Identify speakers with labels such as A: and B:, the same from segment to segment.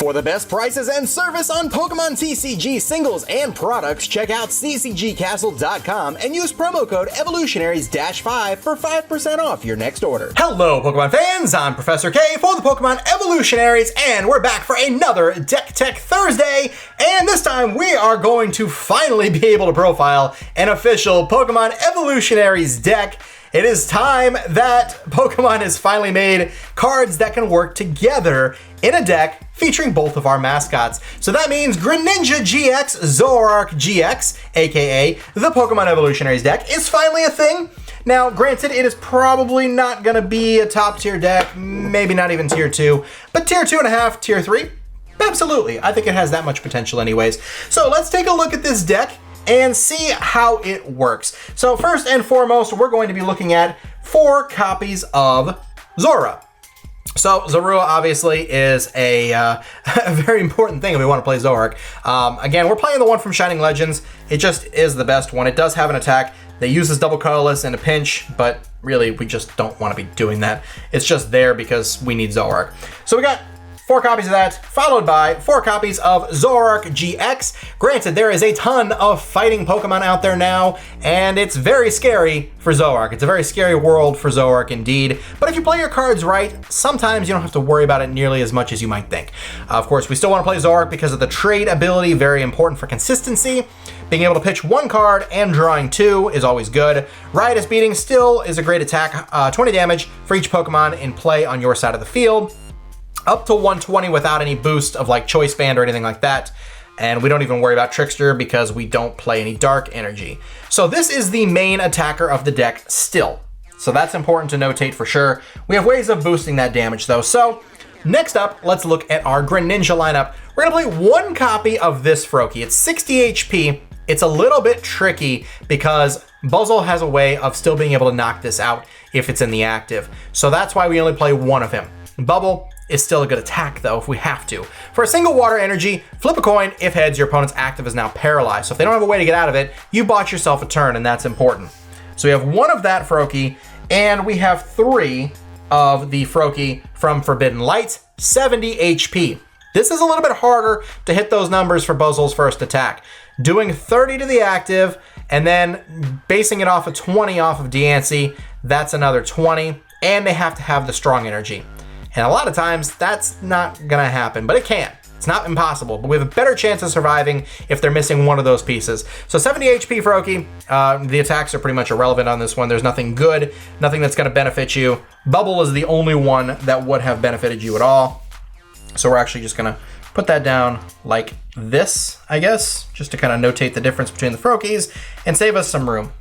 A: For the best prices and service on Pokemon TCG singles and products, check out ccgcastle.com and use promo code Evolutionaries-5 for 5% off your next order.
B: Hello, Pokemon fans! I'm Professor K for the Pokemon Evolutionaries, and we're back for another Deck Tech Thursday, and this time we are going to finally be able to profile an official Pokemon Evolutionaries deck. It is time that Pokemon has finally made cards that can work together in a deck featuring both of our mascots. So that means Greninja GX, Zoroark GX, aka the Pokemon Evolutionaries deck, is finally a thing. Now, granted, it is probably not going to be a top tier deck, maybe not even tier 2, but tier 2.5, tier 3, absolutely. I think it has that much potential anyways. So let's take a look at this deck and see how it works. So first and foremost, we're going to be looking at 4 copies of Zora. So Zorua obviously is a very important thing if we want to play Zoroark. Again, we're playing the one from Shining Legends. It just is the best one. It does have an attack that uses double colorless in a pinch, but really we just don't want to be doing that. It's just there because we need Zoroark. So we got 4 copies of that, followed by 4 copies of Zoroark GX. Granted, there is a ton of fighting Pokemon out there now, and it's very scary for Zoroark. It's a very scary world for Zoroark indeed. But if you play your cards right, sometimes you don't have to worry about it nearly as much as you might think. Of course, we still want to play Zoroark because of the trade ability, very important for consistency. Being able to pitch 1 card and drawing 2 is always good. Riotous Beating still is a great attack, 20 damage for each Pokemon in play on your side of the field. Up to 120 without any boost of like Choice Band or anything like that. And we don't even worry about Trickster because we don't play any Dark Energy. So this is the main attacker of the deck still. So that's important to notate for sure. We have ways of boosting that damage though. So next up, let's look at our Greninja lineup. We're gonna play 1 copy of this Froakie. It's 60 HP. It's a little bit tricky because Buzzle has a way of still being able to knock this out if it's in the active. So that's why we only play 1 of him. Bubble is still a good attack though if we have to. For a single water energy, flip a coin. If heads, your opponent's active is now paralyzed. So if they don't have a way to get out of it, you bought yourself a turn, and that's important. So we have 1 of that Froakie, and we have 3 of the Froakie from Forbidden Light, 70 HP. This is a little bit harder to hit those numbers for Buzzle's first attack. Doing 30 to the active, and then basing it off of 20 off of Deancey, that's another 20, and they have to have the strong energy. And a lot of times that's not gonna happen, but it can. It's not impossible, but we have a better chance of surviving if they're missing 1 of those pieces. So 70 HP Froakie, the attacks are pretty much irrelevant on this one. There's nothing good, nothing that's gonna benefit you. Bubble is the only one that would have benefited you at all. So we're actually just gonna put that down like this, I guess, just to kind of notate the difference between the Froakies and save us some room.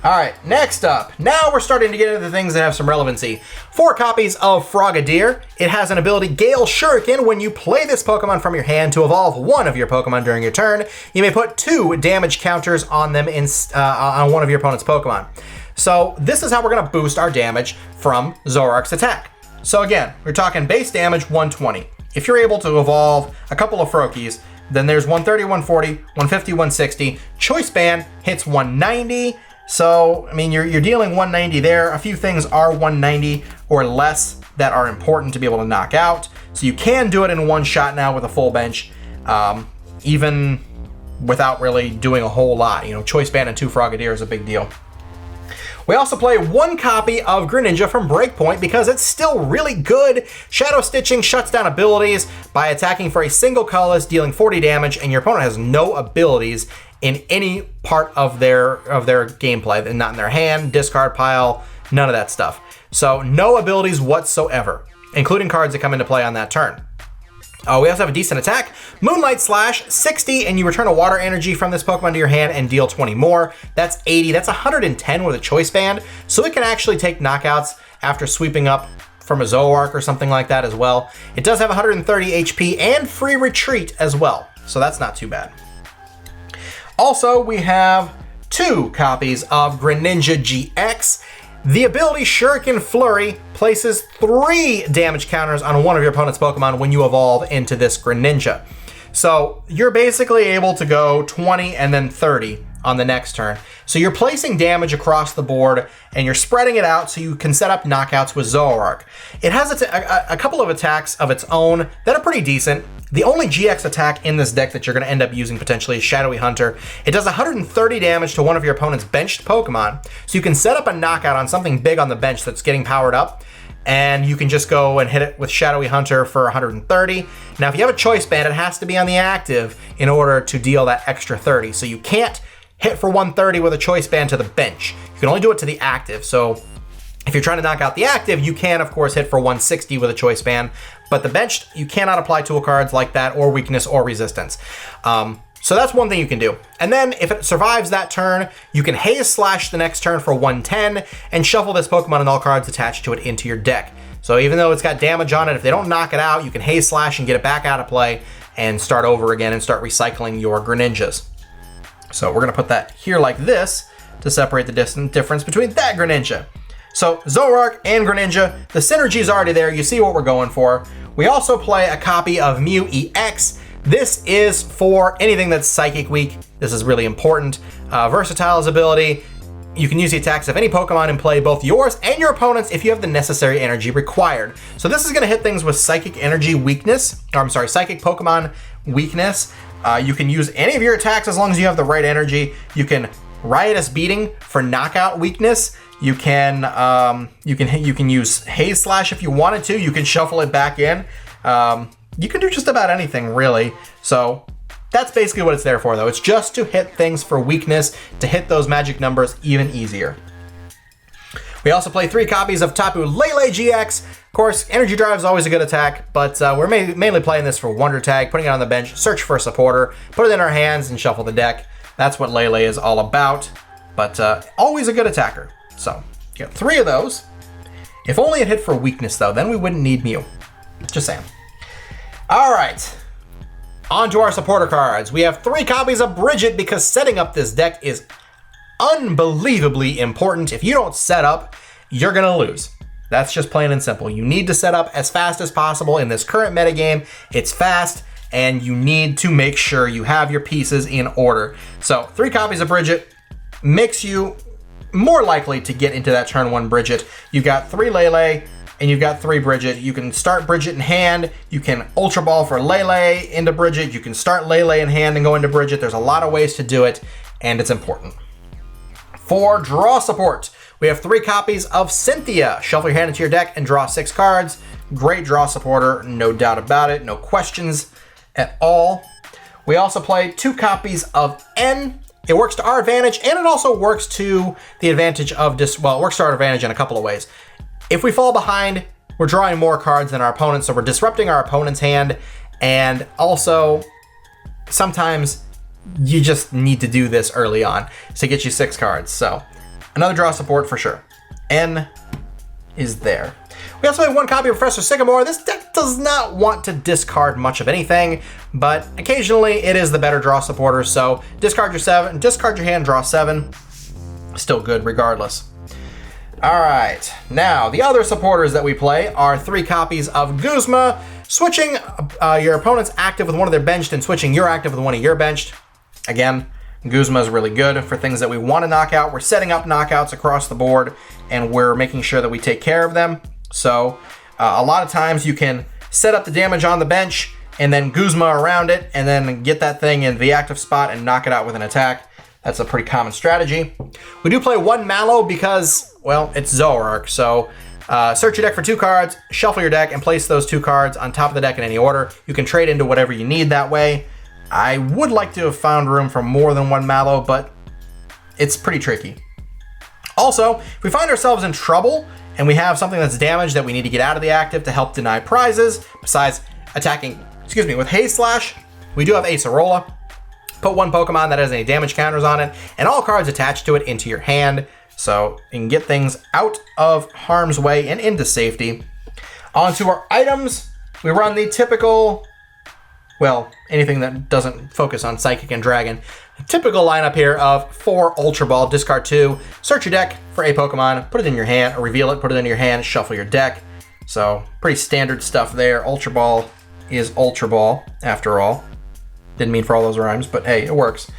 B: All right, next up, now we're starting to get into the things that have some relevancy. 4 copies of Frogadier. It has an ability, Gale Shuriken. When you play this Pokemon from your hand to evolve 1 of your Pokemon during your turn, you may put 2 damage counters on them on 1 of your opponent's Pokemon. So this is how we're gonna boost our damage from Zoroark's attack. So again, we're talking base damage 120. If you're able to evolve a couple of Froakies, then there's 130, 140, 150, 160. Choice Band hits 190. So, I mean, you're dealing 190 there. A few things are 190 or less that are important to be able to knock out. So you can do it in 1 shot now with a full bench, even without really doing a whole lot. You know, Choice Band and 2 Frogadier is a big deal. We also play 1 copy of Greninja from Breakpoint because it's still really good. Shadow Stitching shuts down abilities by attacking for a single colorless, dealing 40 damage, and your opponent has no abilities in any part of their gameplay. Not in their hand, discard pile, none of that stuff. So no abilities whatsoever, including cards that come into play on that turn. We also have a decent attack, Moonlight Slash, 60, and you return a water energy from this Pokemon to your hand and deal 20 more. That's 80, that's 110 with a Choice Band, so it can actually take knockouts after sweeping up from a Zoroark or something like that as well. It does have 130 HP and free retreat as well, so that's not too bad. Also, we have 2 copies of Greninja GX. The ability Shuriken Flurry places 3 damage counters on 1 of your opponent's Pokemon when you evolve into this Greninja. So you're basically able to go 20 and then 30 on the next turn. So you're placing damage across the board and you're spreading it out so you can set up knockouts with Zoroark. It has a couple of attacks of its own that are pretty decent. The only GX attack in this deck that you're going to end up using potentially is Shadowy Hunter. It does 130 damage to one of your opponent's benched Pokemon. So you can set up a knockout on something big on the bench that's getting powered up, and you can just go and hit it with Shadowy Hunter for 130. Now, if you have a choice band, it has to be on the active in order to deal that extra 30. So you can't hit for 130 with a choice band to the bench. You can only do it to the active. So if you're trying to knock out the active, you can, of course, hit for 160 with a choice band, but the benched, you cannot apply tool cards like that, or weakness, or resistance. So that's one thing you can do. And then if it survives that turn, you can Haze Slash the next turn for 110 and shuffle this Pokemon and all cards attached to it into your deck. So even though it's got damage on it, if they don't knock it out, you can Haze Slash and get it back out of play and start over again and start recycling your Greninjas. So we're gonna put that here like this to separate the difference between that Greninja. So Zoroark and Greninja, the synergy is already there. You see what we're going for. We also play a copy of Mew EX. This is for anything that's Psychic weak. This is really important. Versatile's ability. You can use the attacks of any Pokemon in play, both yours and your opponent's, if you have the necessary energy required. So this is gonna hit things with Psychic Energy weakness, or I'm sorry, Psychic Pokemon weakness. You can use any of your attacks as long as you have the right energy. You can Riotous Beating for knockout weakness. You can use Haze Slash if you wanted to. You can shuffle it back in. You can do just about anything, really. So that's basically what it's there for, though. It's just to hit things for weakness, to hit those magic numbers even easier. We also play 3 copies of Tapu Lele GX. Of course, Energy Drive is always a good attack, but we're mainly playing this for Wonder Tag, putting it on the bench, search for a supporter, put it in our hands, and shuffle the deck. That's what Lele is all about, but always a good attacker. So, you got 3 of those. If only it hit for weakness, though, then we wouldn't need Mew. Just saying. All right, on to our supporter cards. We have 3 copies of Bridget because setting up this deck is unbelievably important. If you don't set up, you're gonna lose. That's just plain and simple. You need to set up as fast as possible in this current metagame. It's fast, and you need to make sure you have your pieces in order. So 3 copies of Bridget makes you more likely to get into that turn 1 Bridget. You've got 3 Lele, and you've got 3 Bridget. You can start Bridget in hand. You can Ultra Ball for Lele into Bridget. You can start Lele in hand and go into Bridget. There's a lot of ways to do it, and it's important. For draw support, we have 3 copies of Cynthia. Shuffle your hand into your deck and draw 6 cards. Great draw supporter, no doubt about it. No questions at all. We also play 2 copies of N. It works to our advantage, and it also works to the advantage of it works to our advantage in a couple of ways. If we fall behind, we're drawing more cards than our opponent, so we're disrupting our opponent's hand, and also sometimes you just need to do this early on to get you 6 cards. So another draw support for sure. N is there. We also have 1 copy of Professor Sycamore. This deck does not want to discard much of anything, but occasionally it is the better draw supporter, so discard your hand, draw 7. Still good regardless. All right, now the other supporters that we play are 3 copies of Guzma, switching your opponent's active with one of their benched and switching your active with one of your benched. Again, Guzma is really good for things that we want to knock out. We're setting up knockouts across the board, and we're making sure that we take care of them. So a lot of times you can set up the damage on the bench and then Guzma around it, and then get that thing in the active spot and knock it out with an attack. That's a pretty common strategy. We do play 1 Mallow because, well, it's Zoroark. So search your deck for 2 cards, shuffle your deck, and place those 2 cards on top of the deck in any order. You can trade into whatever you need that way. I would like to have found room for more than 1 Mallow, but it's pretty tricky. Also, if we find ourselves in trouble and we have something that's damaged that we need to get out of the active to help deny prizes, besides attacking, with Haze Slash, we do have Acerola. Put 1 Pokemon that has any damage counters on it, and all cards attached to it into your hand, so you can get things out of harm's way and into safety. On to our items. We run the typical, well, anything that doesn't focus on Psychic and Dragon. Typical lineup here of 4 Ultra Ball, discard 2, search your deck for a Pokemon, put it in your hand, or reveal it, put it in your hand, shuffle your deck. So pretty standard stuff there. Ultra Ball is Ultra Ball, after all. Didn't mean for all those rhymes, but hey, it works.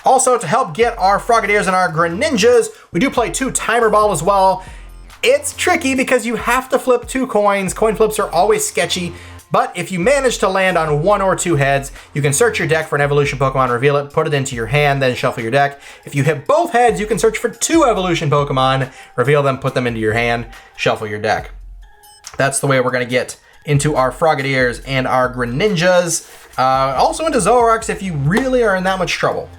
B: Also, to help get our Frogadiers and our Greninjas, we do play 2 Timer Ball as well. It's tricky because you have to flip 2 coins. Coin flips are always sketchy, but if you manage to land on 1 or 2 heads, you can search your deck for an evolution Pokemon, reveal it, put it into your hand, then shuffle your deck. If you hit both heads, you can search for 2 evolution Pokemon, reveal them, put them into your hand, shuffle your deck. That's the way we're gonna get into our Frogadiers and our Greninjas. Also into Zoroarks if you really are in that much trouble.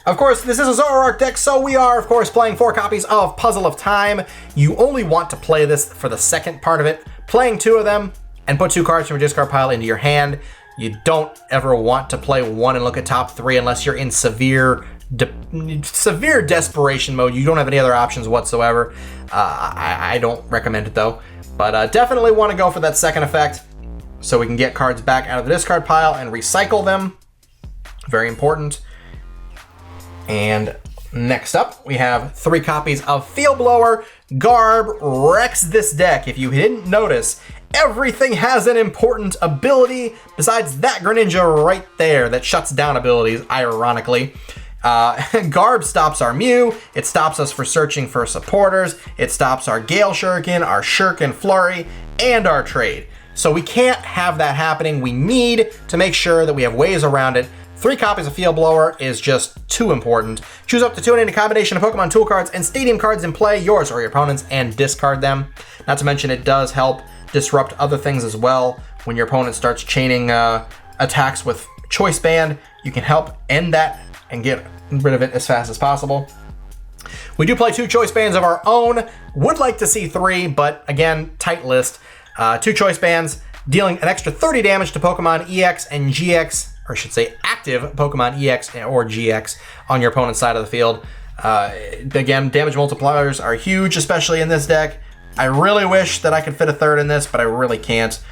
B: Of course, this is a Zoroark deck, so we are, of course, playing 4 copies of Puzzle of Time. You only want to play this for the second part of it, playing 2 of them, and put 2 cards from your discard pile into your hand. You don't ever want to play 1 and look at top 3 unless you're in severe desperation mode. You don't have any other options whatsoever. I don't recommend it, though. But definitely want to go for that second effect so we can get cards back out of the discard pile and recycle them. Very important. And next up, we have 3 copies of Field Blower. Garb wrecks this deck. If you didn't notice, everything has an important ability besides that Greninja right there that shuts down abilities, ironically. Garb stops our Mew, it stops us for searching for supporters, it stops our Gale Shuriken, our Shuriken Flurry, and our trade. So we can't have that happening. We need to make sure that we have ways around it. 3 copies of Field Blower is just too important. Choose up to 2 and any combination of Pokemon tool cards and stadium cards in play, yours or your opponent's, and discard them. Not to mention it does help disrupt other things as well. When your opponent starts chaining attacks with Choice Band, you can help end that and get rid of it as fast as possible. We do play 2 Choice Bands of our own. Would like to see 3, but again, tight list. 2 Choice Bands, dealing an extra 30 damage to Pokemon EX and GX, or I should say active Pokemon EX or GX on your opponent's side of the field. Again, damage multipliers are huge, especially in this deck. I really wish that I could fit a 3rd in this, but I really can't.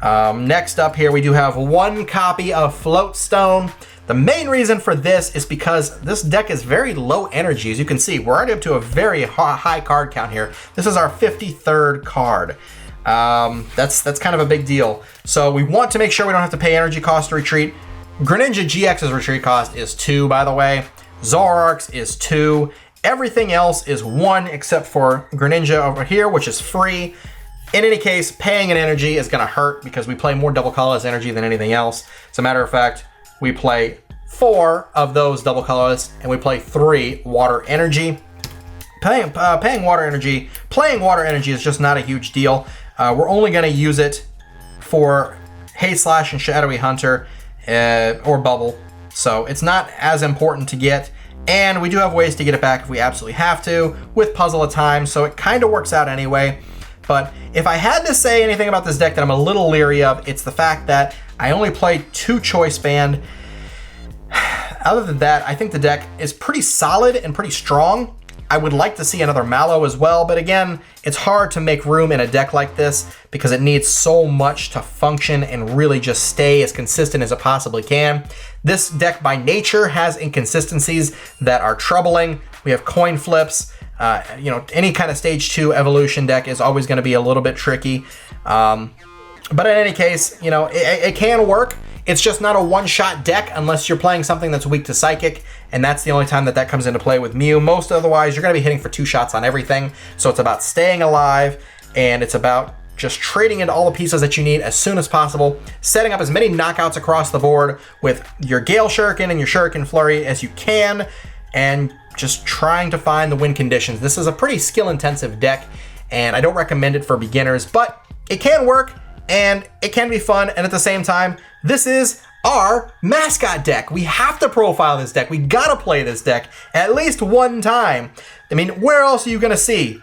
B: Next up here, we do have 1 copy of Floatstone. The main reason for this is because this deck is very low energy. As you can see, we're already up to a very high card count here. This is our 53rd card. That's kind of a big deal. So we want to make sure we don't have to pay energy cost to retreat. Greninja GX's retreat cost is 2, by the way. Zoroark's is 2. Everything else is 1 except for Greninja over here, which is free. In any case, paying an energy is gonna hurt because we play more double colorless energy than anything else. As a matter of fact, we play 4 of those double colorless and we play 3 water energy. Playing water energy is just not a huge deal. We're only gonna use it for Haze Slash and Shadowy Hunter or Bubble. So it's not as important to get. And we do have ways to get it back if we absolutely have to with Puzzle of Time, so it kind of works out anyway. But if I had to say anything about this deck that I'm a little leery of, it's the fact that I only play 2 Choice Band. Other than that, I think the deck is pretty solid and pretty strong. I would like to see another Mallow as well, but again, it's hard to make room in a deck like this because it needs so much to function and really just stay as consistent as it possibly can. This deck by nature has inconsistencies that are troubling. We have coin flips. Any kind of stage 2 evolution deck is always going to be a little bit tricky. But in any case, it can work. It's just not a one-shot deck unless you're playing something that's weak to Psychic, and that's the only time that comes into play with Mew. Most otherwise, you're going to be hitting for 2 shots on everything. So it's about staying alive, and it's about just trading into all the pieces that you need as soon as possible, setting up as many knockouts across the board with your Gale Shuriken and your Shuriken Flurry as you can, and just trying to find the win conditions. This is a pretty skill-intensive deck, and I don't recommend it for beginners, but it can work, and it can be fun, and at the same time, this is our mascot deck. We have to profile this deck. We gotta play this deck at least one time. I mean, where else are you gonna see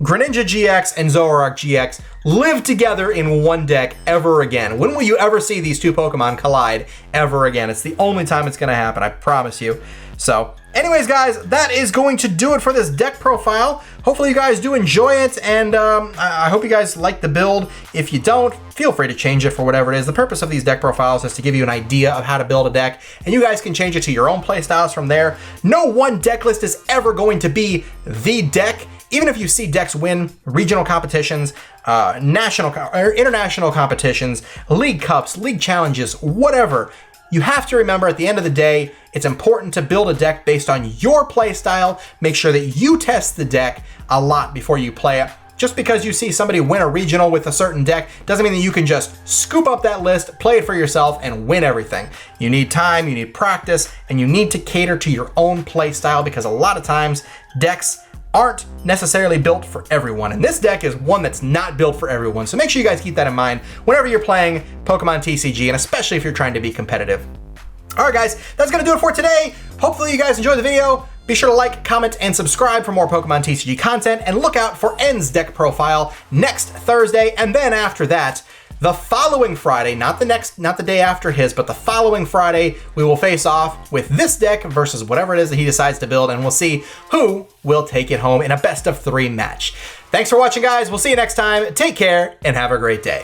B: Greninja GX and Zoroark GX live together in one deck ever again? When will you ever see these 2 Pokemon collide ever again? It's the only time it's gonna happen, I promise you. So, anyways, guys, that is going to do it for this deck profile. Hopefully you guys do enjoy it, and I hope you guys like the build. If you don't, feel free to change it for whatever it is. The purpose of these deck profiles is to give you an idea of how to build a deck, and you guys can change it to your own playstyles from there. No one deck list is ever going to be the deck. Even if you see decks win regional competitions, national or international competitions, league cups, league challenges, whatever, you have to remember at the end of the day, it's important to build a deck based on your play style. Make sure that you test the deck a lot before you play it. Just because you see somebody win a regional with a certain deck doesn't mean that you can just scoop up that list, play it for yourself, and win everything. You need time, you need practice, and you need to cater to your own play style because a lot of times decks aren't necessarily built for everyone. And this deck is one that's not built for everyone. So make sure you guys keep that in mind whenever you're playing Pokemon TCG, and especially if you're trying to be competitive. All right, guys, that's gonna do it for today. Hopefully you guys enjoyed the video. Be sure to like, comment, and subscribe for more Pokemon TCG content, and look out for N's deck profile next Thursday. And then after that, the following Friday, not the day after his, but the following Friday, we will face off with this deck versus whatever it is that he decides to build, and we'll see who will take it home in a best of 3 match. Thanks for watching, guys. We'll see you next time. Take care and have a great day.